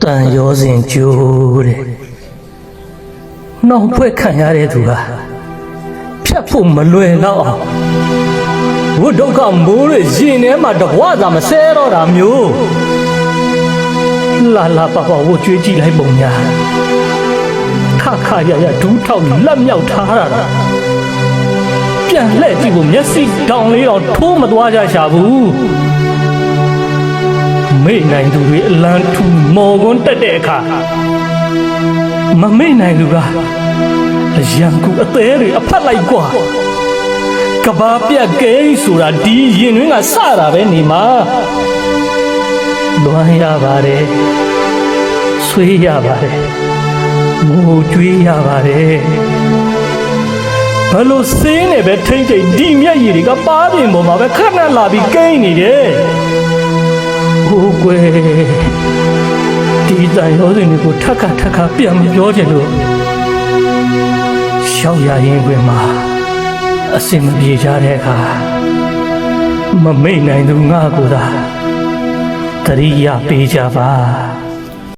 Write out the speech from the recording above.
တန်ရောစဉ်ကျိုးတဲ့နှောင်ဖွဲ့ခံရတဲ့သူကဖြတ်ဖို့မလွယ်တော့အောင်ဝိဒုက္ခမိုးရဲ့ရင်ထဲမှာတဘွားသာမဆဲတော့တာမျိုးလာလာပပဝတ်ကြွေးကြည့်လိုက်ပုံများခခရရဒူးထောက်လက်မြောက်ထားတာပြန်လှည့်ကြည့်ဖို့မျက်စိတောင်လေးတော့ထိုးမသွားကြရှာဘူးမေ့နိုင်သူတွေအလံထူမော်ကွန်းတက်တဲ့အခါမမေ့နိုင်သူကအရန်ကူအသေးတွေအဖက်လိုက်กว่าကဘာပြက်ကဲဆိုတာဒီရင်တွင်းကစတာပဲနေမှာလွမ်းရပါတယ်ဆွေးရပါတယ်ငိုကြွေးရပါတယ်ဘလို့စင်းနေပဲထိမ့်ထိမ့်ဒီမျက်ရည်တွေကပါးပြင်ပေါ်မှာပဲခဏလာပြီးကိန်းနေတယ်ဟိုကွယ်ဒီတန်ရောစင်တွေကိုထက်ခါပြန်မပြောချင်လို့ရှောက်ရရင်ခွင်မှာအစင်မပြေကြတဲ့အခါမမိတ်နိုင်သူငါကိုသာတရိယာပေးကြပါ